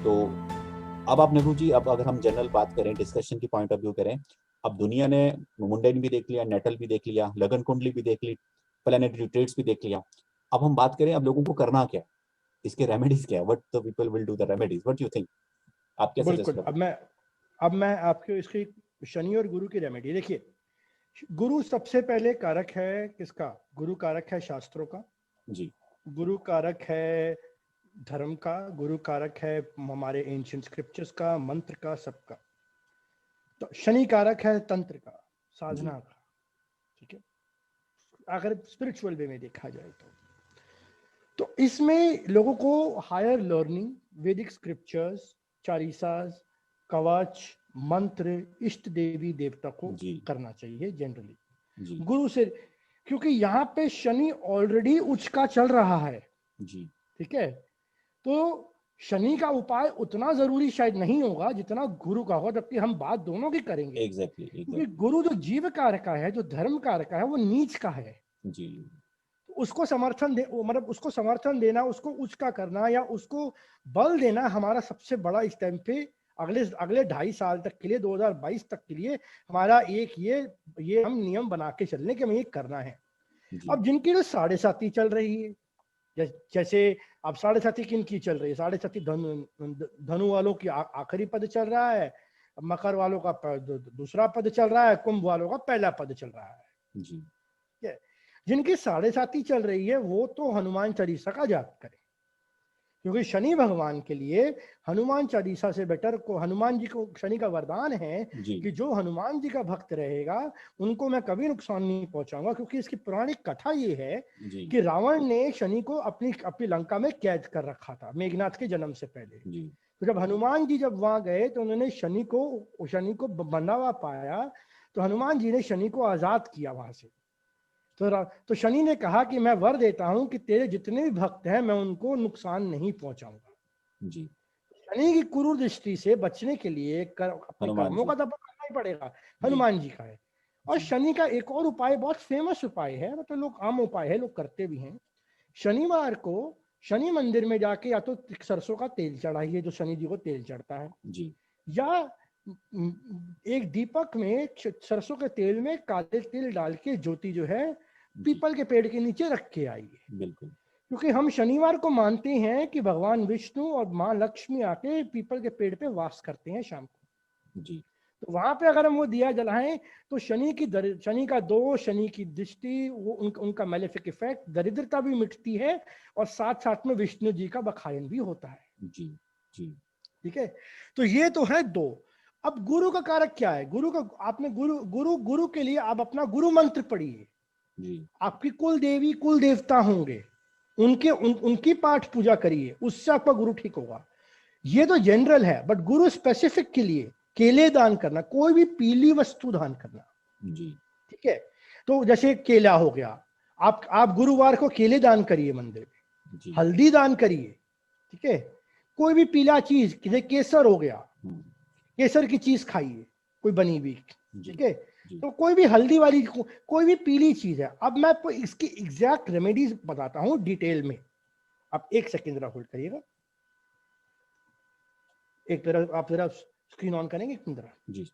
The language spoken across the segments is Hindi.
तो अब आप नेहरू जी, अब अगर हम जनरल बात करें, डिस्कशन की पॉइंट ऑफ व्यू करें, अब दुनिया ने मुंडेन भी देख लिया, नेटल भी देख लिया, लगन कुंडली भी देख ली, प्लैनेटरी ट्रेड्स भी देख लिया। अब हम बात करें अब लोगों को करना क्या, इसके रेमेडीज क्या है, what the people will do the remedies, what you think, आप क्या सजेस्ट बिल्कुल। करोगे? अब मैं आपको इसकी शनि और गुरु की रेमेडी देखिए। गुरु सबसे पहले कारक है किसका? गुरु कारक है शास्त्रों का जी। गुरु कारक है धर्म का, गुरु कारक है हमारे एंशिएंट स्क्रिप्चर्स का, मंत्र का, सबका। तो शनि कारक है तंत्र का, साधना का। ठीक है, अगर स्पिरिचुअल वे में देखा जाए तो इसमें लोगों को हायर लर्निंग, वैदिक स्क्रिप्चर्स, चालीसास, कवच, मंत्र, इष्ट देवी देवता को करना चाहिए जनरली गुरु से, क्योंकि यहाँ पे शनि ऑलरेडी उच्च का चल रहा है जी। ठीक है, तो शनि का उपाय उतना जरूरी शायद नहीं होगा जितना गुरु का होगा, जबकि हम बात दोनों की करेंगे। Exactly. क्योंकि गुरु जो जीव कारक का है, जो धर्म कारक का है, वो नीच का है जी। उसको समर्थन दे, मतलब उसको समर्थन देना, उसको उच्च का करना या उसको बल देना हमारा सबसे बड़ा इस टाइम पे अगले 2.5 साल तक के लिए, 2022 तक के लिए हमारा एक ये हम नियम बना के चलने के हमें ये करना है। अब जिनकी जो 7.5 चल रही है, जैसे अब 7.5 किनकी चल रही है? 7.5 धनु वालों की आखिरी पद चल रहा है, मकर वालों का दूसरा पद चल रहा है, कुंभ वालों का पहला पद चल रहा है जी। जिनकी 7.5 चल रही है वो तो हनुमान चालीसा का जाप करें, क्योंकि शनि भगवान के लिए हनुमान चालीसा से बेटर को, हनुमान जी को शनि का वरदान है कि जो हनुमान जी का भक्त रहेगा उनको मैं कभी नुकसान नहीं पहुंचाऊंगा। क्योंकि इसकी पौराणिक कथा ये है कि रावण ने शनि को अपनी लंका में कैद कर रखा था मेघनाथ के जन्म से पहले। तो जब हनुमान जी जब वहां गए तो उन्होंने शनि को बंधा हुआ पाया, तो हनुमान जी ने शनि को आजाद किया वहां से। तो शनि ने कहा कि मैं वर देता हूं कि तेरे जितने भी भक्त हैं मैं उनको नुकसान नहीं पहुंचाऊंगा जी। शनि की क्रूर दृष्टि से बचने के लिए अपने कर्मों का तो करना ही पड़ेगा, हनुमान जी का है। और शनि का एक और उपाय बहुत फेमस उपाय है, मतलब लोग आम उपाय है, लोग करते भी हैं। शनिवार को शनि मंदिर में जाके या तो सरसों का तेल चढ़ाइए, जो शनि जी को तेल चढ़ता है जी, या एक दीपक में सरसों के तेल में काले तिल डाल के ज्योति जो है पीपल के पेड़ के नीचे रख के आइए। बिल्कुल, क्योंकि हम शनिवार को मानते हैं कि भगवान विष्णु और माँ लक्ष्मी आके पीपल के पेड़ पे वास करते हैं शाम को जी। तो वहां पे अगर हम वो दिया जलाएं तो शनि का दोष, शनि की दृष्टि, वो उनका मैलेफिक इफेक्ट, दरिद्रता भी मिटती है और साथ साथ में विष्णु जी का बखायन भी होता है जी जी। ठीक है, तो ये तो है 2। अब गुरु का कारक क्या है? गुरु का आपने गुरु के लिए आप अपना गुरु मंत्र पढ़िए जी। आपकी कुल देवी कुल देवता होंगे, उनकी पाठ पूजा करिए, उससे आपका गुरु ठीक होगा। ये तो जनरल है, बट गुरु स्पेसिफिक के लिए केले दान करना, कोई भी पीली वस्तु दान करना जी। ठीक है, तो जैसे केला हो गया, आप गुरुवार को केले दान करिए मंदिर में, हल्दी दान करिए। ठीक है, कोई भी पीला चीज, जैसे केसर हो गया, केसर की चीज खाइए कोई बनी हुई। ठीक है, तो कोई भी हल्दी वाली कोई भी पीली चीज है। अब मैं आपको इसकी एग्जैक्ट रेमेडीज बताता हूं डिटेल में। आप 1 सेकेंड जरा होल्ड करिएगा, एक तरह आप जरा स्क्रीन ऑन करेंगे एक तरह जी।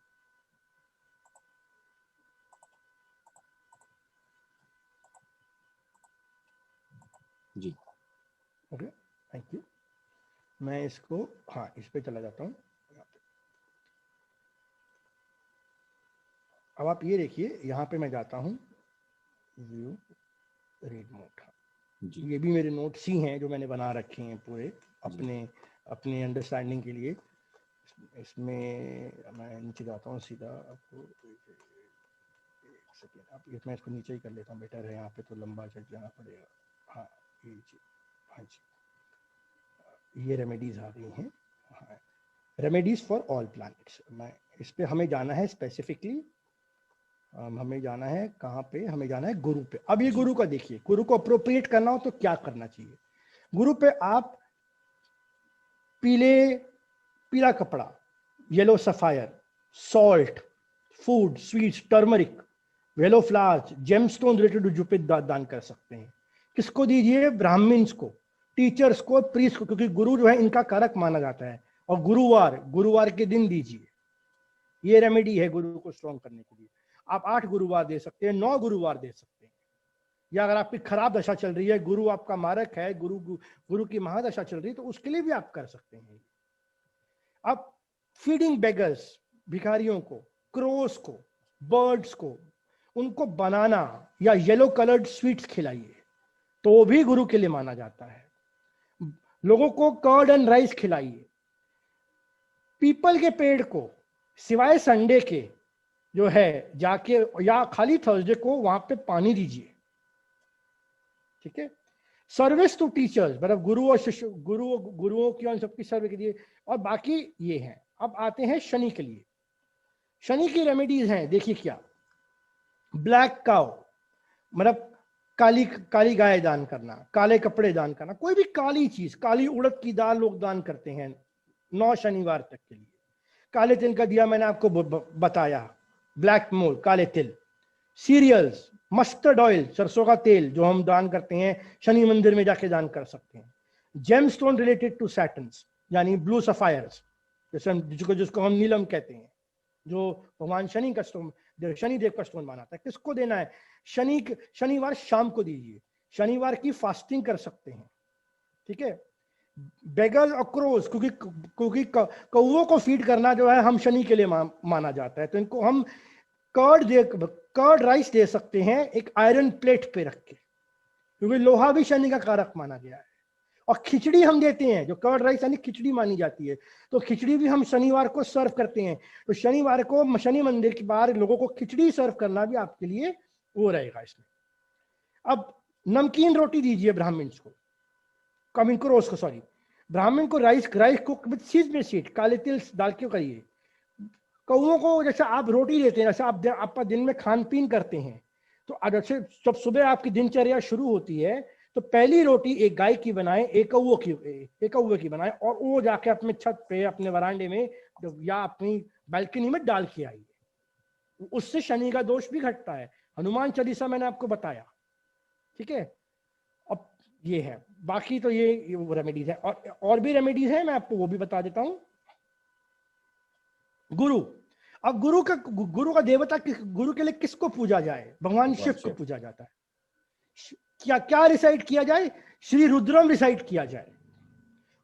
जी ओके, थैंक यू। मैं इसको हाँ इस पे चला जाता हूं। अब आप ये देखिए, यहाँ पे मैं जाता हूँ व्यू रीड नोट, ये भी मेरे नोट्स ही हैं जो मैंने बना रखे हैं पूरे अपने अंडरस्टैंडिंग के लिए। इसमें मैं नीचे जाता हूँ सीधा, आपको 1 सेकेंड, आप मैं इसको नीचे ही कर लेता हूँ, बेटर है, यहाँ पे तो लंबा चल जाना पड़ेगा। हाँ ये जी, हाँ जी, ये रेमेडीज आ गई हैं। हाँ, रेमेडीज फॉर ऑल प्लैनेट्स। मैं इस पे हमें जाना है स्पेसिफिकली, हमें जाना है कहाँ पे? हमें जाना है गुरु पे। अब ये गुरु का देखिए, गुरु को अप्रोप्रिएट करना हो तो क्या करना चाहिए। गुरु पे आप पीला कपड़ा, yellow sapphire, salt, food, sweets, turmeric, yellow flowers, gemstone related जो पे दान कर सकते हैं। किसको दीजिए? ब्राह्मण्स को, टीचर्स को, प्रीस्ट को, क्योंकि गुरु जो है इनका कारक माना जाता है। और गुरुवार के दिन दीजिए। ये रेमेडी है गुरु को स्ट्रॉन्ग करने के लिए। आप 8 गुरुवार दे सकते हैं, 9 गुरुवार दे सकते हैं। या अगर आपकी खराब दशा चल रही है, गुरु आपका मारक है, गुरु की महादशा चल रही है, तो उसके लिए भी आप कर सकते हैं। अब फीडिंग बेगर्स, भिखारियों को, क्रोस को, बर्ड्स को, उनको बनाना या येलो कलर्ड स्वीट्स खिलाइए, तो भी गुरु के लिए माना जाता है। लोगों को कर्ड एंड राइस खिलाइए। पीपल के पेड़ को सिवाय संडे के जो है जाके या खाली थर्सडे को वहां पे पानी दीजिए, ठीक है। सर्विस टू टीचर्स, मतलब गुरु और शिष्य, गुरुओं की और सबकी सर्विस के लिए। और बाकी ये हैं। अब आते हैं शनि के लिए। शनि की रेमेडीज हैं, देखिए क्या। ब्लैक काउ, मतलब काली गाय दान करना, काले कपड़े दान करना, कोई भी काली चीज, काली उड़द की दाल लोग दान करते हैं 9 शनिवार तक के लिए। काले तिल का दिया मैंने आपको बताया, ब्लैक मोल, काले तिल। सीरियल्स, मस्टर्ड ऑयल, सरसों का तेल जो हम दान करते हैं, शनि मंदिर में जाके दान कर सकते हैं। जेमस्टोन रिलेटेड टू सैटन्स, यानी ब्लू सफायर्स, जिसको हम नीलम कहते हैं, जो भगवान शनि का स्टोन, शनिदेव का स्टोन माना था। किसको देना है? शनिवार शाम को दीजिए। शनिवार की फास्टिंग कर सकते हैं, ठीक है। बेगल और क्रोज, क्योंकि कौवों को फीड करना जो है हम शनि के लिए माना जाता है, तो इनको हम कर्ड राइस दे सकते हैं एक आयरन प्लेट पे रख के, क्योंकि लोहा भी शनि का कारक माना गया है। और खिचड़ी हम देते हैं, जो कर्ड राइस यानी खिचड़ी मानी जाती है, तो खिचड़ी भी हम शनिवार को सर्व करते हैं। तो शनिवार को शनि मंदिर के बाहर लोगों को खिचड़ी सर्व करना भी आपके लिए वो रहेगा इसमें। अब नमकीन रोटी दीजिए ब्राह्मण्स को, क्रोस को, सॉरी, ब्राह्मण को राइस कुक विद सीड, काले तिल डाल के करिए। कौओं को जैसे आप रोटी देते हैं, जैसे आप दिन में खान पीन करते हैं, तो जैसे जब सुबह आपकी दिनचर्या शुरू होती है, तो पहली रोटी एक गाय की बनाए, एक कौवे की बनाए, और वो जाके अपने छत पे, अपने वरांडे में या अपनी बालकनी में डाल के आइए। उससे शनि का दोष भी घटता है। हनुमान चालीसा मैंने आपको बताया, ठीक है। अब ये है, बाकी तो ये रेमेडीज है, और भी रेमेडीज है, मैं आपको वो भी बता देता हूं। गुरु, अब गुरु का देवता, गुरु के लिए किसको पूजा जाए? भगवान शिव को पूजा जाता है। क्या रिसाइट किया जाए? श्री रुद्रम रिसाइट किया जाए।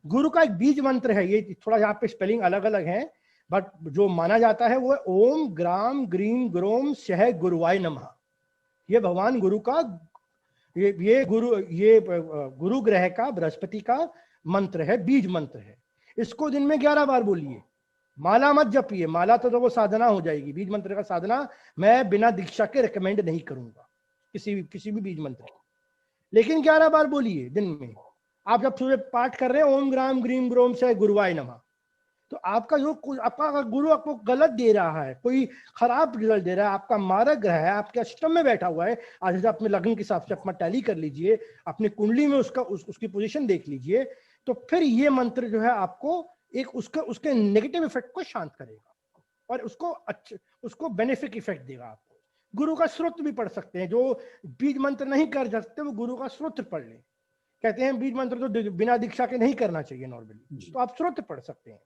गुरु का एक बीज मंत्र है, ये थोड़ा यहाँ पे स्पेलिंग अलग अलग है, बट जो माना जाता है वो है ओम ग्राम ग्रीम ग्रोम सह गुरुवाय नमः। ये भगवान गुरु का, ये गुरु ग्रह का, बृहस्पति का मंत्र है, बीज मंत्र है। इसको दिन में 11 बार बोलिए। माला मत जपिए, माला तो वो साधना हो जाएगी। बीज मंत्र का साधना मैं बिना दीक्षा के रिकमेंड नहीं करूंगा, किसी भी बीज मंत्र की, लेकिन 11 बार बोलिए दिन में। आप जब सुबह पाठ कर रहे हैं ओम ग्राम ग्रीम ग्रोम से गुरुवाय नमः, तो आपका गुरु आपको गलत दे रहा है, कोई खराब रिजल्ट दे रहा है, आपका मारक ग्रह है, आपके अष्टम में बैठा हुआ है, आज अपने लग्न के हिसाब से अपना टैली कर लीजिए, अपनी कुंडली में उसकी पोजीशन देख लीजिए, तो फिर ये मंत्र जो है आपको एक उसके नेगेटिव इफेक्ट को शांत करेगा और उसको बेनिफिक इफेक्ट देगा आपको। गुरु का स्रोत भी पढ़ सकते हैं, जो बीज मंत्र नहीं कर सकते वो गुरु का स्रोत पढ़ लें। कहते हैं बीज मंत्र तो बिना दीक्षा के नहीं करना चाहिए नॉर्मली, तो आप स्रोत पढ़ सकते हैं।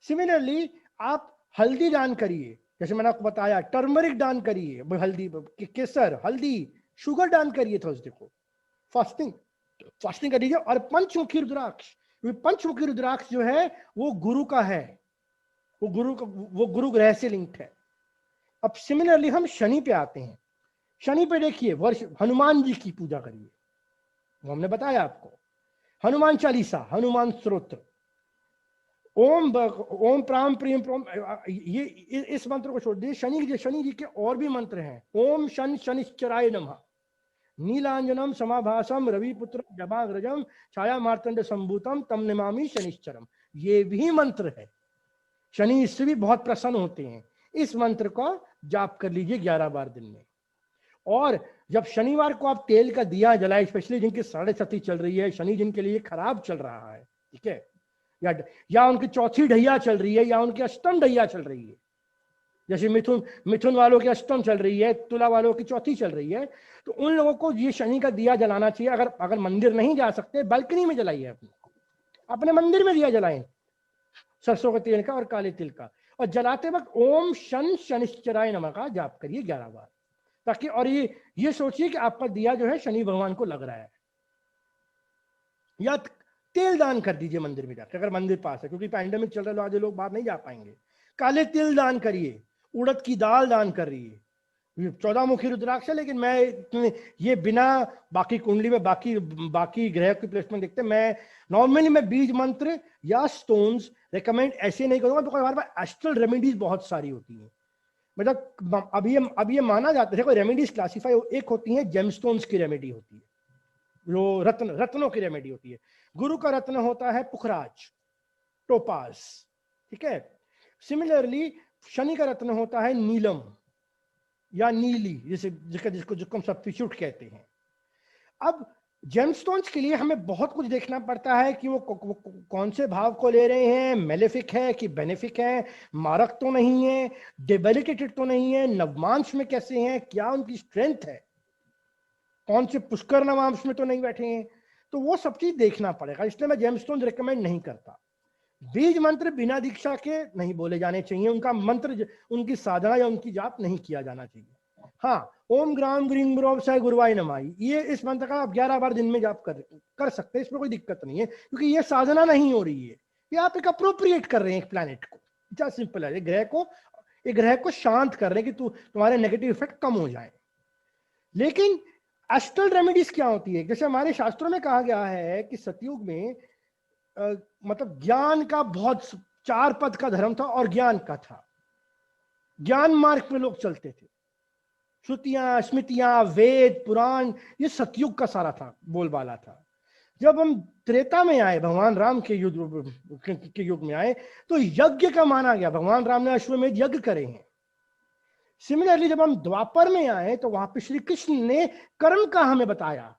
सिमिलरली आप हल्दी दान करिए, जैसे मैंने आपको बताया, टर्मरिक दान करिए, हल्दी, केसर, हल्दी, शुगर दान करिए थर्सडे को, फास्टिंग करिए। और पंचमुखी रुद्राक्ष, पंचमुखी रुद्राक्ष जो है वो गुरु का है, वो गुरु ग्रह से लिंक्ड है। अब सिमिलरली हम शनि पे आते हैं। शनि पे देखिए, हनुमान जी की पूजा करिए, वो हमने बताया आपको। हनुमान चालीसा, हनुमान स्तोत्र, ओम प्राम प्रीम प्रोम, ये इस मंत्र को छोड़ दीजिए। शनि जी के और भी मंत्र हैं। ओम शनिश्चराय नमः, नीलांजनम समाभासम रविपुत्र जमाग्रजम छाया मार्तंड संभूतम तम नमामि शनिश्चरम, ये भी मंत्र है। शनि इससे भी बहुत प्रसन्न होते हैं। इस मंत्र को जाप कर लीजिए 11 बार दिन में। और जब शनिवार को आप तेल का दिया जलाए, स्पेशली जिनकी 6.5 चल रही है, शनि जिनके लिए खराब चल रहा है, ठीक है, या उनकी चौथी ढैया चल रही है, या उनकी अष्टम ढैया चल रही है, जैसे मिथुन वालों की अष्टम चल रही है, तुला वालों की चौथी चल रही है, तो उन लोगों को ये शनि का दिया जलाना चाहिए। अगर मंदिर नहीं जा सकते, बालकनी में जलाइए, अपने मंदिर में दिया जलाएं, सरसों के तेल का और काले तिल का, और जलाते वक्त ओम शन शनिश्चराय नमः का जाप करिए 11 बार, ताकि, और ये सोचिए कि आपका दिया जो है शनि भगवान को लग रहा है। या तेल दान कर दीजिए मंदिर में जाकर, अगर मंदिर पास है, क्योंकि पैंडेमिक चल रहा है, आधे लोग बाहर नहीं जा पाएंगे। काले तिल दान करिए, उड़द की दाल दान करिए, 14 मुखी रुद्राक्ष है, लेकिन मैं ये बिना बाकी कुंडली में बाकी ग्रह की प्लेसमेंट देखते, मैं नॉर्मली मैं बीज मंत्र या स्टोन्स रिकमेंड ऐसे नहीं करूंगा, बिकॉज हमारे पास एस्ट्रल रेमेडीज बहुत सारी होती हैं। मतलब अभी ये माना जाता है, देखो रेमेडीज क्लासिफाई, एक होती है जेमस्टोन्स की रेमेडी होती है, जो रत्नों की रेमेडी होती है। गुरु का रत्न होता है पुखराज, टोपाज, ठीक है। सिमिलरली शनि का रत्न होता है नीलम या नीली, जिसको हम सब्स्टिट्यूट कहते हैं। अब जेमस्टोन्स के लिए हमें बहुत कुछ देखना पड़ता है कि वो कौन से भाव को ले रहे हैं, मेलेफिक है कि बेनिफिक है, मारक तो नहीं है, डेबिलिटेटेड तो नहीं है, नवमांश में कैसे हैं, क्या उनकी स्ट्रेंथ है, कौन से पुष्कर नवांश में तो नहीं बैठे हैं, तो वो सब चीज देखना पड़ेगा। इसलिए मैं जेमस्टोन रिकमेंड नहीं करता। बीज मंत्र बिना दीक्षा के नहीं बोले जाने चाहिए, उनका मंत्र, उनकी साधना या उनकी जाप नहीं किया जाना चाहिए। हाँ, ओम ग्राम ग्रीम ग्रोव साय गुरुवाय नमः, ये इस मंत्र का आप 11 बार दिन में जाप कर सकते हैं, इसमें कोई दिक्कत नहीं है, क्योंकि ये साधना नहीं हो रही है, ये आप एक अप्रोप्रिएट कर रहे हैं एक प्लैनेट को, इतना सिंपल है। एक ग्रह को शांत कर रहे हैं कि तुम्हारे नेगेटिव इफेक्ट कम हो जाए। लेकिन एस्ट्रल रेमेडीज क्या होती है? जैसे हमारे शास्त्रों में कहा गया है कि सतयुग में मतलब ज्ञान का बहुत 4 पद का धर्म था, और ज्ञान का था, ज्ञान मार्ग पे लोग चलते थे, श्रुतियां, स्मृतियां, वेद, पुराण, ये सतयुग का सारा था, बोलबाला था। जब हम त्रेता में आए, भगवान राम के युग में आए, तो यज्ञ का माना गया, भगवान राम ने अश्वमेध यज्ञ करे हैं। सिमिलरली जब हम द्वापर में आए, तो वहां पे श्री कृष्ण ने कर्म का हमें बताया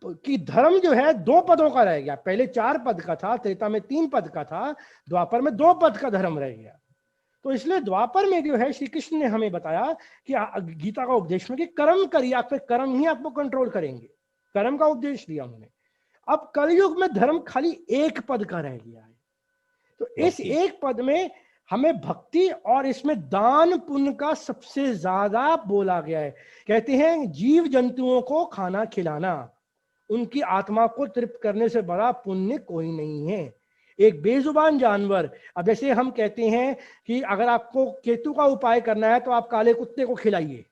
कि धर्म जो है 2 पदों का रह गया, पहले 4 पद का था, त्रेता में 3 पद का था, द्वापर में 2 पद का धर्म रह गया। तो इसलिए द्वापर में जो है श्री कृष्ण ने हमें बताया कि गीता का उपदेश में कि कर्म करिए, आपके कर्म ही आपको कंट्रोल करेंगे, कर्म का उपदेश दिया उन्होंने। अब कलयुग में धर्म खाली 1 पद का रह गया है, तो इस 1 पद में हमें भक्ति और इसमें दान पुण्य का सबसे ज्यादा बोला गया है। कहते हैं जीव जंतुओं को खाना खिलाना, उनकी आत्मा को तृप्त करने से बड़ा पुण्य कोई नहीं है। एक बेजुबान जानवर, अब जैसे हम कहते हैं कि अगर आपको केतु का उपाय करना है तो आप काले कुत्ते को खिलाइए,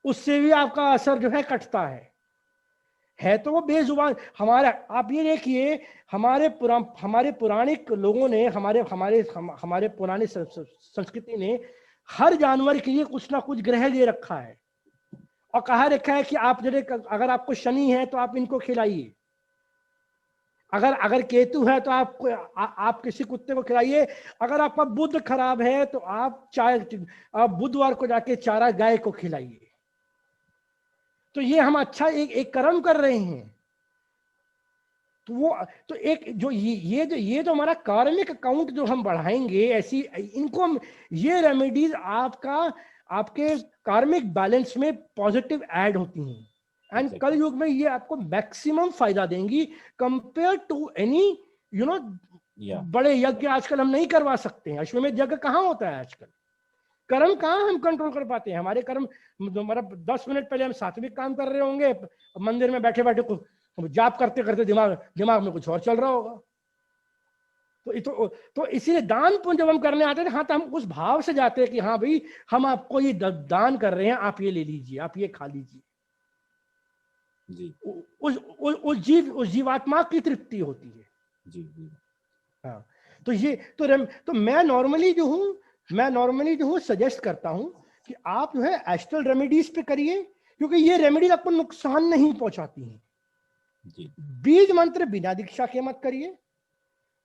उससे भी आपका असर जो है कटता है तो वो बेजुबान। हमारा आप ये देखिए, हमारे पुराणिक लोगों ने, हमारे पुरानी संस्कृति ने हर जानवर के लिए कुछ ना कुछ ग्रह दे रखा है, और कहा रखा है कि आप अगर आपको शनि है तो आप इनको खिलाइए, अगर केतु है तो आप किसी कुत्ते को खिलाइए, अगर आपका बुध खराब है तो आप बुधवार को जाके चारा गाय को खिलाइए। तो ये हम अच्छा एक कर्म कर रहे हैं। तो एक जो ये जो हमारा कार्मिक अकाउंट जो हम बढ़ाएंगे, ऐसी इनको हम, ये रेमेडीज आपके कार्मिक बैलेंस में पॉजिटिव ऐड होती हैं, एंड कल युग में ये आपको मैक्सिमम फायदा देंगी कंपेयर टू एनी बड़े यज्ञ आजकल हम नहीं करवा सकते हैं। अश्वमेध यज्ञ कहाँ होता है आजकल? कर्म कहाँ हम कंट्रोल कर पाते हैं? हमारे कर्म, मतलब 10 मिनट पहले हम सात्विक काम कर रहे होंगे, मंदिर में बैठे बैठे जाप करते करते दिमाग में कुछ और चल रहा होगा। तो इसीलिए दान पुण्य जब हम करने आते हैं, हाँ, तो हम उस भाव से जाते हैं कि हाँ भाई, हम आपको ये दान कर रहे हैं, आप ये ले लीजिए, आप ये खा लीजिए जी। उस जीवात्मा की तृप्ति होती है जी। हाँ, तो मैं नॉर्मली जो हूँ सजेस्ट करता हूँ कि आप जो है एस्ट्रल रेमेडीज पे करिए, क्योंकि ये रेमेडीज आपको नुकसान नहीं पहुंचाती हैं जी। बीज मंत्र बिना दीक्षा के मत करिए,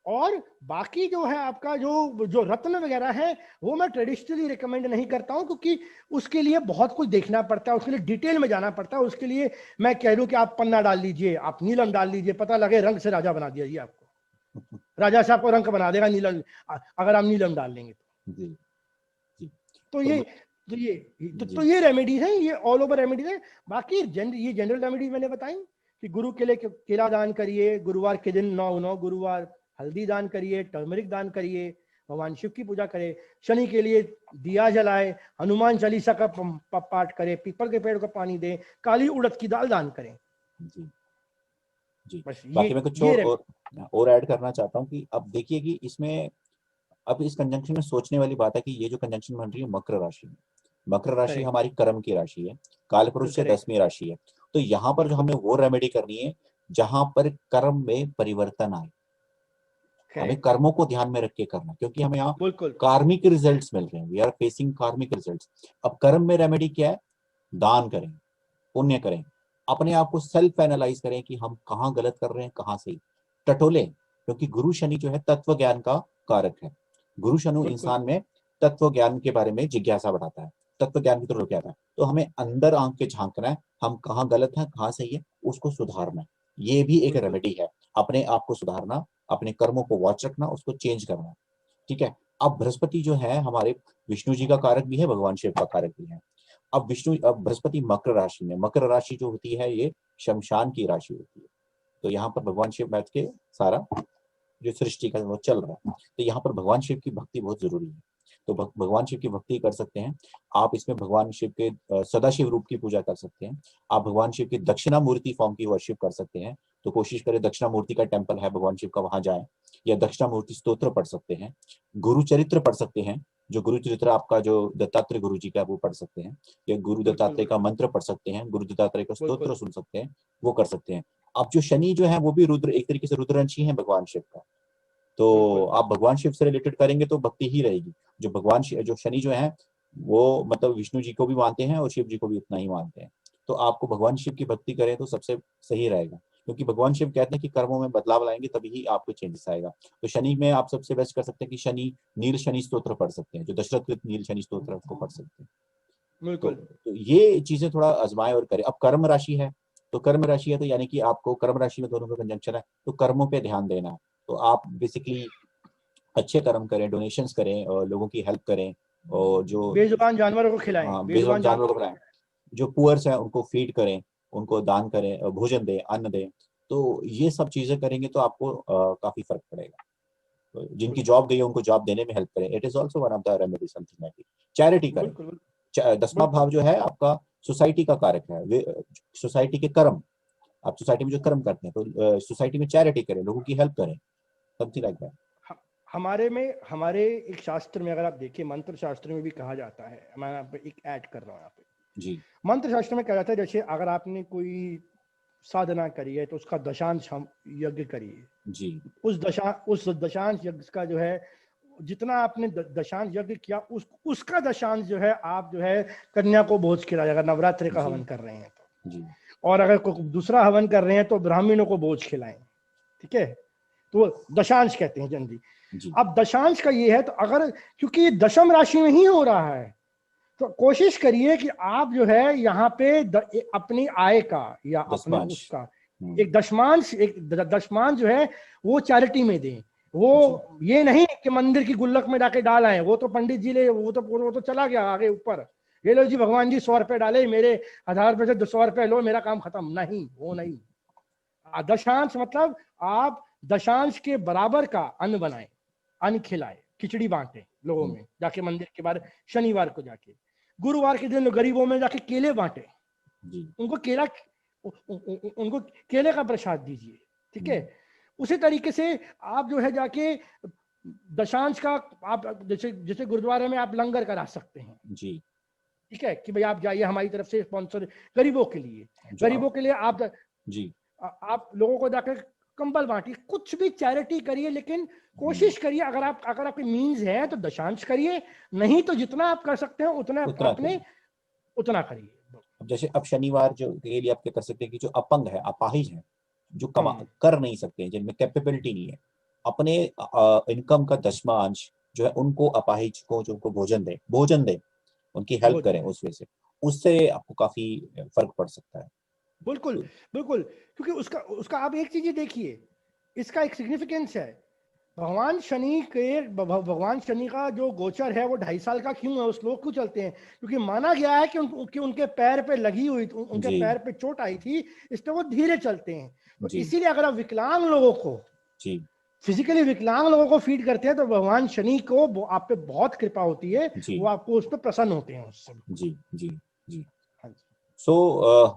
और बाकी जो है आपका जो रत्न वगैरह है वो मैं ट्रेडिशनली रिकमेंड नहीं करता हूं, क्योंकि उसके लिए बहुत कुछ देखना पड़ता है, उसके लिए डिटेल में जाना पड़ता है। उसके लिए मैं कह दूं कि आप पन्ना डाल लीजिए, आप नीलम डाल लीजिए, पता लगे रंग से राजा बना दिया जी आपको, राजा से आपको रंग बना देगा नीलम, अगर आप नीलम डाल लेंगे जी। तो ये रेमेडीज है, ये ऑल ओवर रेमेडीज है। बाकी ये जनरल रेमेडीज मैंने बताई कि गुरु के लिए केला दान करिए, गुरुवार के दिन 9 गुरुवार हल्दी दान करिए, टर्मरिक दान करिए, भगवान शिव की पूजा करें, शनि के लिए दिया जलाए, हनुमान चालीसा का पाठ करें, पीपल के पेड़ को पानी दें, काली उड़द की दाल दान करें। जी जी। बस बाकी मैं कुछ और ऐड करना चाहता हूँ कि अब देखिए कि इसमें अब इस कंजंक्शन में सोचने वाली बात है कि ये जो कंजंक्शन बन रही है मकर राशि में, मकर राशि हमारी कर्म की राशि है, कालपुरुष से 10वीं राशि है। तो यहाँ पर जो हमें वो रेमेडी करनी है जहां पर कर्म में परिवर्तन आए, हमें कर्मों को ध्यान में रख के करना, क्योंकि हमें यहाँ कार्मिक रिजल्ट्स मिल रहे हैं, वी आर फेसिंग कार्मिक रिजल्ट्स। अब कर्म में रेमेडी क्या है? दान करें, पुण्य करें, अपने आप को सेल्फ एनालाइज करें कि हम कहाँ गलत कर रहे हैं, कहाँ सही, टटोले, क्योंकि गुरु शनि जो है तत्व ज्ञान का कारक है। गुरु शनि इंसान में तत्व ज्ञान के बारे में जिज्ञासा बढ़ाता है, तत्व ज्ञान की तरफ लेके आता है। तो हमें अंदर आंख के झांकना है, हम कहाँ गलत है, कहाँ सही है, उसको सुधारना है। ये भी एक रेमेडी है, अपने आप को सुधारना, अपने कर्मों को वॉच रखना, उसको चेंज करना। ठीक है। अब बृहस्पति जो है हमारे विष्णु जी का कारक भी है, भगवान शिव का कारक भी है। अब बृहस्पति मकर राशि में, मकर राशि जो होती है ये शमशान की राशि होती है। तो यहाँ पर भगवान शिव बैठ के सारा जो सृष्टि का वो चल रहा है, तो यहाँ पर भगवान शिव की भक्ति बहुत जरूरी है। तो भगवान शिव की भक्ति कर सकते हैं आप, इसमें भगवान शिव के सदाशिव रूप की पूजा कर सकते हैं आप, भगवान शिव की दक्षिणामूर्ति फॉर्म की वर्शिप कर सकते हैं। तो कोशिश करें दक्षिणामूर्ति का टेम्पल है भगवान शिव का, वहां जाएं, या दक्षिणामूर्ति स्तोत्र पढ़ सकते हैं, गुरु चरित्र पढ़ सकते हैं, जो गुरु चरित्र आपका जो दत्तात्रेय गुरु जी का वो पढ़ सकते हैं, या गुरु दत्तात्रेय का मंत्र पढ़ सकते हैं, गुरु दत्तात्रेय का स्तोत्र सुन सकते हैं, वो कर सकते हैं। अब जो शनि जो है वो भी रुद्र, एक तरीके से रुद्रंशी है भगवान शिव का, तो आप भगवान शिव से रिलेटेड करेंगे तो भक्ति ही रहेगी। जो शनि जो है वो मतलब विष्णु जी को भी मानते हैं और शिव जी को भी उतना ही मानते हैं। तो आपको भगवान शिव की भक्ति करें तो सबसे सही रहेगा, क्योंकि भगवान शिव कहते हैं कि कर्मों में बदलाव लाएंगे तभी ही आपको चेंजेस आएगा। तो शनि में आप सबसे बेस्ट कर सकते हैं कि शनि नील शनि स्तोत्र पढ़ सकते हैं, जो दशरथ नील शनि स्तोत्र को पढ़ सकते हैं। तो ये चीजें थोड़ा आजमाएं और करें। अब कर्म राशि है, तो कर्म राशि है तो यानी कि आपको कर्म राशि में दोनों का कंजंक्शन है, तो कर्मों पे ध्यान देना है। तो आप बेसिकली अच्छे कर्म करें, डोनेशंस करें और लोगों की हेल्प करें, और जो बेजुबान जानवरों को खिलाएं, बेजुबान जानवरों को खिलाएं, जो पुअर्स हैं उनको फीड करें, उनको दान करें, भोजन दें, अन्न दें। तो ये सब चीजें करेंगे तो आपको काफी फर्क पड़ेगा। तो जिनकी जॉब गई है उनको जॉब देने में हेल्प करें, it is also one of the remedy, something like charity करें। 10वां भाव जो है आपका सोसाइटी का कारक है, सोसाइटी के कर्म, आप सोसाइटी में जो कर्म करते हैं तो सोसाइटी में चैरिटी करें, लोगों की हेल्प करें, समथिंग लाइक दैट। हमारे एक शास्त्र में अगर आप देखिए, मंत्र शास्त्र में भी कहा जाता है, मैं यहाँ पे एक ऐड कर रहा हूँ यहाँ पे जी। मंत्र शास्त्र में कहा जाता है, जैसे अगर आपने कोई साधना करी है तो उसका दशांश यज्ञ करिए जी। उस दशांश यज्ञ का जो है, जितना आपने दशांश यज्ञ किया उसका दशांश जो है आप जो है कन्या को भोज खिलाए, अगर नवरात्रि का हवन कर रहे हैं तो जी। और अगर कोई दूसरा हवन कर रहे हैं तो ब्राह्मणों को भोज खिलाएं। ठीक है, तो दशांश कहते हैं जनरली। अब दशांश का ये है, तो अगर क्योंकि दशम राशि में ही हो रहा है तो कोशिश करिए कि आप जो है यहाँ पे अपनी आय का या अपने उसका एक दशमांश जो है वो चैरिटी में दें। वो ये नहीं कि मंदिर की गुल्लक में जाके डाल आए, वो तो पंडित जी ले, वो तो चला गया आगे ऊपर, ये लो जी भगवान जी 100 रुपए डाले, मेरे 1000 रुपए से 200 रुपए लो, मेरा काम खत्म। नहीं, वो नहीं। दशांश मतलब आप दशांश के बराबर का अन्न बनाए, अन्न खिलाए, खिचड़ी बांटे लोगों में जाके, मंदिर के बाद शनिवार को जाके, गुरुवार के दिन गरीबों में जाके केले बांटे, उनको केले का प्रसाद दीजिए। ठीक है, उसी तरीके से आप जो है जाके दशांश का आप जैसे गुरुद्वारे में आप लंगर करा सकते हैं जी। ठीक है, कि भाई आप जाइए, हमारी तरफ से स्पॉन्सर गरीबों के लिए आप जी, आप लोगों को जाकर कंबल बांटिए, कुछ भी चैरिटी करिए, लेकिन कोशिश करिए अगर आपके मीन्स है तो दशांश करिए, नहीं तो जितना आप कर सकते हैं उतना करिए। जैसे अब शनिवार जो के लिए आप क्या कर सकते हैं कि जो अपंग है, अपाहिज है, जो कर नहीं सकते, जिनमें कैपेबिलिटी नहीं है, अपने इनकम का दशमांश जो है उनको, अपाहिज को जो उनको भोजन दे, उनकी हेल्प करें, उस वजह से उससे आपको काफी फर्क पड़ सकता है। बिल्कुल, क्योंकि उसका आप एक चीज देखिए, इसका एक सिग्निफिकेंस है। भगवान शनि का जो गोचर है वो 2.5 साल का क्यों है, उस लोग क्यों चलते हैं, क्योंकि माना गया है कि उनके पैर पे लगी हुई, उनके पैर पे चोट आई थी, इसलिए वो धीरे चलते हैं। तो इसीलिए अगर आप विकलांग लोगों को फिजिकली विकलांग लोगों को फीड करते हैं तो भगवान शनि को आप पे बहुत कृपा होती है, वो आपको उस पर प्रसन्न होते हैं उससे। जी जी जी। हाँ जी। सो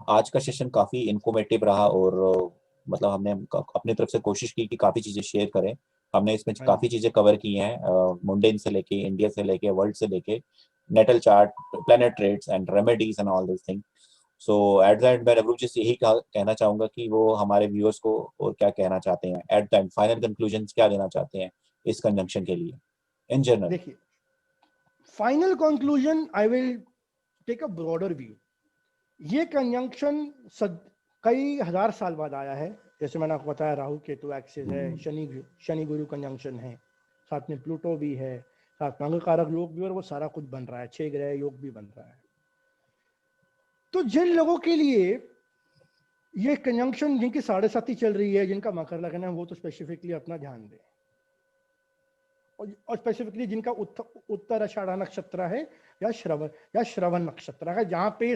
आज का सेशन काफी इंफॉर्मेटिव रहा और मतलब हमने अपनी तरफ से कोशिश की कि काफी चीजें शेयर करें। हमने इसमें हाँ काफी जी। चीजें कवर की हैं, मुंडेन से लेके, इंडिया से लेके, वर्ल्ड से लेके, natal chart, planet trades and remedies and all this thing. So at the end मैं रघु जी से यही कहना चाहूंगा कि वो हमारे व्यूअर्स को और क्या कहना चाहते हैं, at the end final conclusion क्या देना चाहते हैं इस कंजंक्शन के लिए इन जनरल। देखिए, final conclusion, I will take a broader view. ये कंजंक्शन कई हजार साल बाद आया है। जैसे मैंने आपको बताया, राहु केतु एक्सिस है, शनि गुरु कंजंक्शन है, साथ में प्लूटो भी है, साथ में अंगकारक योग भी, और वो सारा कुछ बन रहा है, 6 ग्रह योग भी बन रहा है। तो जिन लोगों के लिए ये कंजंक्शन, जिनकी 7.5 चल रही है, जिनका मकर लगन है, वो तो स्पेसिफिकली अपना ध्यान दें। और स्पेसिफिकली जिनका उत्तर आषाढ़ नक्षत्र है या श्रवण नक्षत्र है, जहां पे ये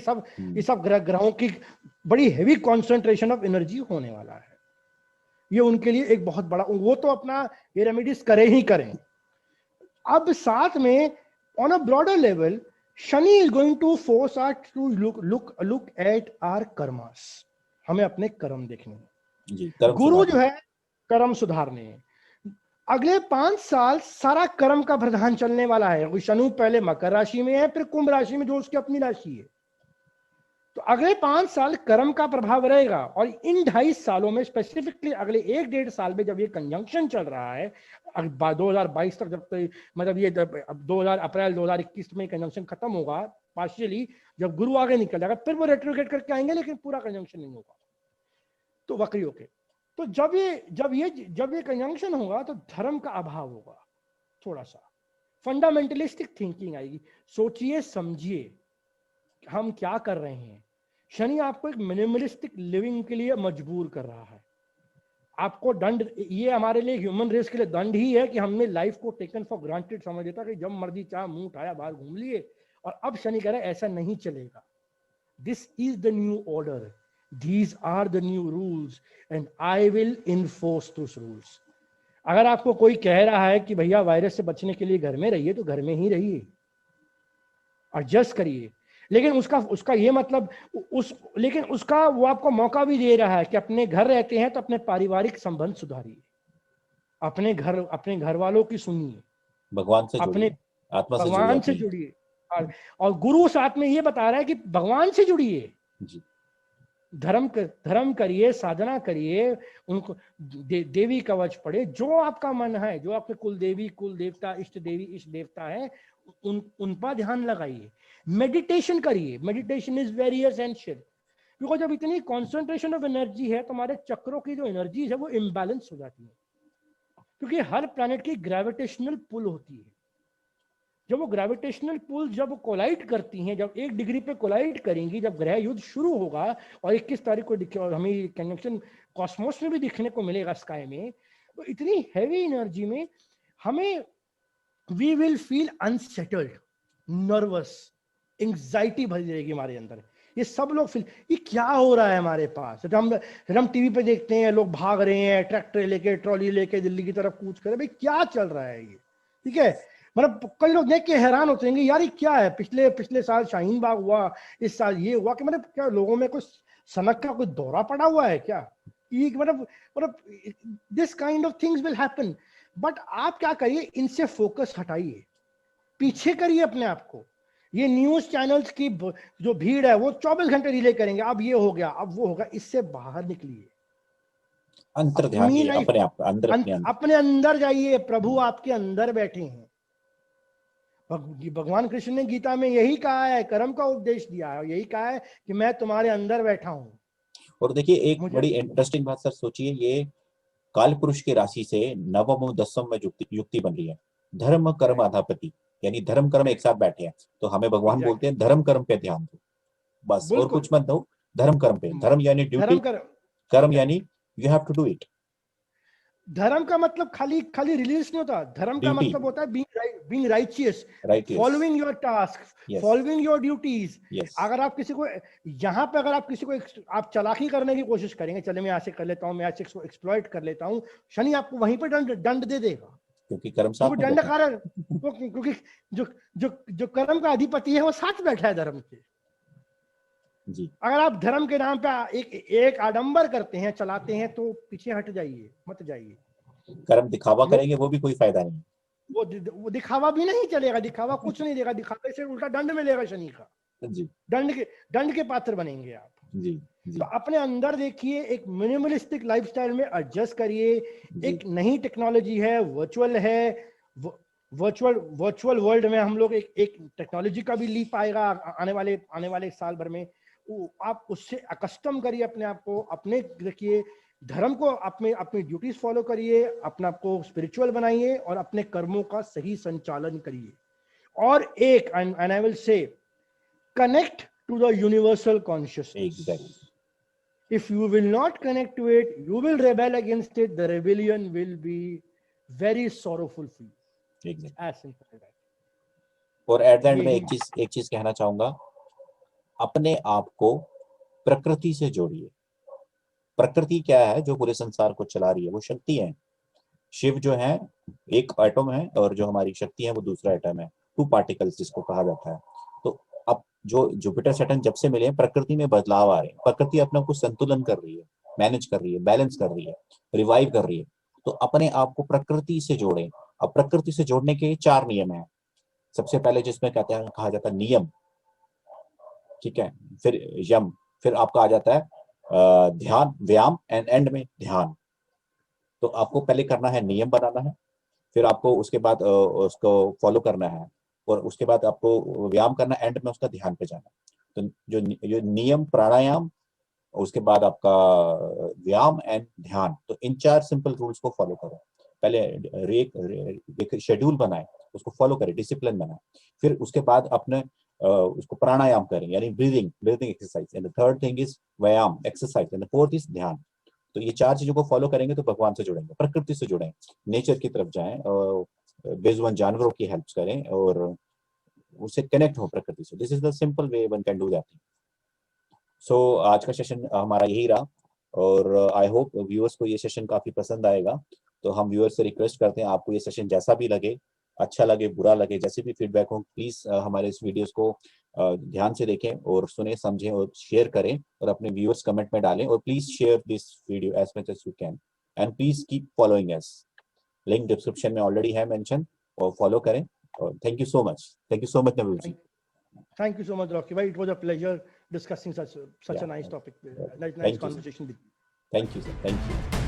सब ग्रहों की बड़ी हेवी कंसंट्रेशन ऑफ एनर्जी होने वाला है, ये उनके लिए एक बहुत बड़ा, वो तो अपना ये रेमेडीज करें ही करें। अब साथ में on a broader level, Shani is going to force us to look at our karmas. हमें अपने कर्म देखने हैं। गुरु जो है कर्म सुधारने हैं। अगले 5 साल सारा कर्म का प्रधान चलने वाला है। शनि पहले मकर राशि में है, फिर कुंभ राशि में, जो उसकी अपनी राशि है। तो अगले 5 साल कर्म का प्रभाव रहेगा। और इन 2.5 सालों में, स्पेसिफिकली अगले 1-1.5 साल में, जब ये कंजंक्शन चल रहा है 2022 तक, जब तक मतलब ये 2000 अप्रैल 2021 में कंजंक्शन खत्म होगा पार्शियली, जब गुरु आगे निकल जाएगा, फिर वो रेट्रोग्रेड करके आएंगे, लेकिन पूरा कंजंक्शन नहीं होगा। तो वक्री होके, तो जब ये कंजंक्शन होगा तो धर्म का अभाव होगा, थोड़ा सा फंडामेंटलिस्टिक थिंकिंग आएगी। सोचिए समझिए हम क्या कर रहे हैं। शनि आपको एक मिनिमलिस्टिक लिविंग के लिए मजबूर कर रहा है। आपको दंड, ये हमारे लिए, ह्यूमन रेस के लिए दंड ही है कि हमने लाइफ को टेकन फॉर ग्रांटेड समझ लेता कि जब मर्जी चाह मुंह उठाया बाहर घूम लिए। और अब शनि कह रहा है ऐसा नहीं चलेगा। This is the new order, these are the new rules and I will enforce those rules। अगर आपको कोई कह रहा है कि भैया वायरस से बचने के लिए घर में रहिए, तो घर में ही रहिए, एडजस्ट करिए। लेकिन उसका ये मतलब लेकिन उसका वो आपको मौका भी दे रहा है कि अपने घर रहते हैं तो अपने पारिवारिक संबंध सुधारिए, अपने घर वालों की सुनिए, भगवान से अपने आत्मा से भगवान से जुड़िए। और गुरु साथ में ये बता रहा है कि भगवान से जुड़िए, धर्म करिए, साधना करिए, उनको देवी कवच पढ़े, जो आपका मन है, जो आपके कुल देवी, कुल देवता, इष्ट देवी, इष्ट देवता है, उन पर ध्यान लगाइए। मेडिटेशन करिए। Meditation is very essential, because जब इतनी कॉन्सेंट्रेशन ऑफ एनर्जी है तो हमारे चक्रों की जो एनर्जी है वो इम्बैलेंस हो जाती है, क्योंकि हर प्लैनेट की ग्रेविटेशनल पुल होती है। जब वो ग्रेविटेशनल पुल जब कोलाइड करती हैं, जब 1 डिग्री पे कोलाइड करेंगी, जब ग्रह युद्ध शुरू होगा, और 21 तारीख को हमें कंजंक्शन कॉस्मोस में भी दिखने को मिलेगा स्काई में, तो इतनी हैवी एनर्जी में हमें we will feel unsettled, nervous, anxiety भरी रहेगी हमारे अंदर। ये सब लोग फील, ये क्या हो रहा है हमारे पास। हम टीवी पे देखते हैं लोग भाग रहे हैं, ट्रैक्टर लेके, ट्रॉली लेके दिल्ली की तरफ कूच कर, भाई क्या चल रहा है ये, ठीक है। मतलब कई लोग देख के हैरान होते हैं यार ये क्या है। पिछले साल शाहीन बाग हुआ, इस साल ये हुआ, कि मतलब क्या लोगों में कुछ सनक का कोई दौरा पड़ा हुआ है क्या। ये मतलब this kind of things will happen. But आप क्या करिए, इनसे फोकस हटाइए, पीछे करिए अपने आप को। ये न्यूज चैनल्स की जो भीड़ है वो 24 घंटे रिले करेंगे, अब ये हो गया, अब वो होगा, इससे बाहर निकलिए, अंतर ध्यान, अपने अंदर जाइए। प्रभु आपके अंदर बैठे हैं। भगवान कृष्ण ने गीता में यही कहा है, कर्म का उपदेश दिया है, यही कहा है कि मैं तुम्हारे अंदर बैठा हूं। और देखिए एक बड़ी इंटरेस्टिंग बात सर, सोचिए ये काल पुरुष की राशि से नवम और 10वें में युक्ति बन रही है, धर्म कर्म आधापति, यानी धर्म कर्म एक साथ बैठे हैं। तो हमें भगवान बोलते हैं धर्म कर्म पे ध्यान दो, बस और कुछ मत दो, धर्म कर्म पे। धर्म यानी ड्यूटी, कर्म यानी you have to do it. धर्म का मतलब खाली खाली रिलीजियस नहीं होता, धर्म का Duty. मतलब होता है being righteous, Righteous. Following your task, Yes. Following your duties. Yes. अगर आप किसी को यहाँ पे अगर आप किसी को आप चालाकी करने की कोशिश करेंगे, चले मैं ऐसे कर लेता हूँ, मैं ऐसे इसको एक्सप्लॉइट कर लेता हूँ, शनि आपको वहीं पे दंड दे देगा, क्योंकि कर्म साथ क्योंकि में दंड बैठा है। कारण क्योंकि जो जो जो कर्म का अधिपति है वो साथ बैठा है धर्म के। जी। अगर आप धर्म के नाम पे एक आडंबर करते हैं, चलाते हैं, तो पीछे हट जाइए, मत जाइए। कर्म दिखावा करेंगे वो भी कोई फायदा नहीं। वो दिखावा भी नहीं चलेगा, दिखावा कुछ नहीं देगा, दिखावे से उल्टा दंड मिलेगा शनि का, जी दंड के पात्र बनेंगे आप। जी जी तो अपने अंदर देखिए, एक मिनिमलिस्टिक लाइफस्टाइल में एडजस्ट करिए। एक नई टेक्नोलॉजी है, वर्चुअल है, वर्चुअल वर्ल्ड में हम लोग एक टेक्नोलॉजी का भी लीप आएगा आने वाले साल भर में। आप उससे अकस्टम करिए अपने आप को, अपने देखिए धर्म को, अपनी ड्यूटीज फॉलो करिए, अपने आप को स्पिरिचुअल बनाइए और अपने कर्मों का सही संचालन करिए। और एक and I will say, connect to the universal consciousness. Exactly. If you will not connect to it, you will rebel against it. The rebellion will be very sorrowful for you. Exactly. As simple as that. और एट द एंड में एक चीज कहना चाहूंगा, अपने आप को प्रकृति से जोड़िए। प्रकृति क्या है जो पूरे संसार को चला रही है? वो शक्ति है। शिव जो है एक एटम है और जो हमारी शक्ति है वो दूसरा एटम है, टू पार्टिकल्स जिसको कहा जाता है। तो अब जो जुपिटर सैटर्न जब से मिले हैं, प्रकृति में बदलाव आ रहे हैं, प्रकृति अपने को संतुलन कर रही है, मैनेज कर रही है, बैलेंस कर रही है, रिवाइव कर रही है। तो अपने आप को प्रकृति से जोड़ें। अब प्रकृति से जोड़ने के 4 नियम हैं। सबसे पहले जिसमें कहते हैं, कहा जाता है नियम, ठीक है, फिर यम, फिर आपका आ जाता है ध्यान, व्यायाम, एंड एंड में ध्यान। तो आपको पहले करना है नियम बनाना है, फिर आपको उसके बाद उसको फॉलो करना है, और उसके बाद आपको व्यायाम करना, एंड में उसका ध्यान पे जाना। तो जो नियम, प्राणायाम, उसके बाद आपका व्यायाम एंड ध्यान, तो इन 4 सिंपल रूल्स को फॉलो करो। पहले एक शेड्यूल बनाए, उसको फॉलो करें, डिसिप्लिन बनाए। फिर उसके बाद अपने उसको प्राणायाम करें, यानी breathing exercise, and the third thing is vyayam exercise, and the fourth is dhyan. तो ये 4 चीजों को फॉलो करेंगे तो भगवान से जुड़ेंगे, प्रकृति से जुड़ें, नेचर की तरफ जाएं, बेजुबान जानवरों की हेल्प करें और उससे कनेक्ट हो प्रकृति से। This is the simple way one can do that. So आज का सेशन हमारा यही रहा, और आई होप व्यूअर्स को ये सेशन काफी पसंद आएगा। तो हम व्यूअर्स से रिक्वेस्ट करते हैं, आपको ये सेशन जैसा भी लगे, अच्छा लगे, बुरा लगे, जैसे भी फीडबैक हो, प्लीज हमारे इस वीडियोस को ध्यान से देखें और सुने, समझें और शेयर करें, और अपने व्यूअर्स कमेंट में डालें, और please share this video as much as you can, and please keep following us. Link description में ऑलरेडी है मेंशन, और फॉलो करें। और thank you so much Naveen ji. Thank you so much, Rocky. It was a pleasure discussing such a nice topic, nice conversation with you. Thank you, sir. Thank you.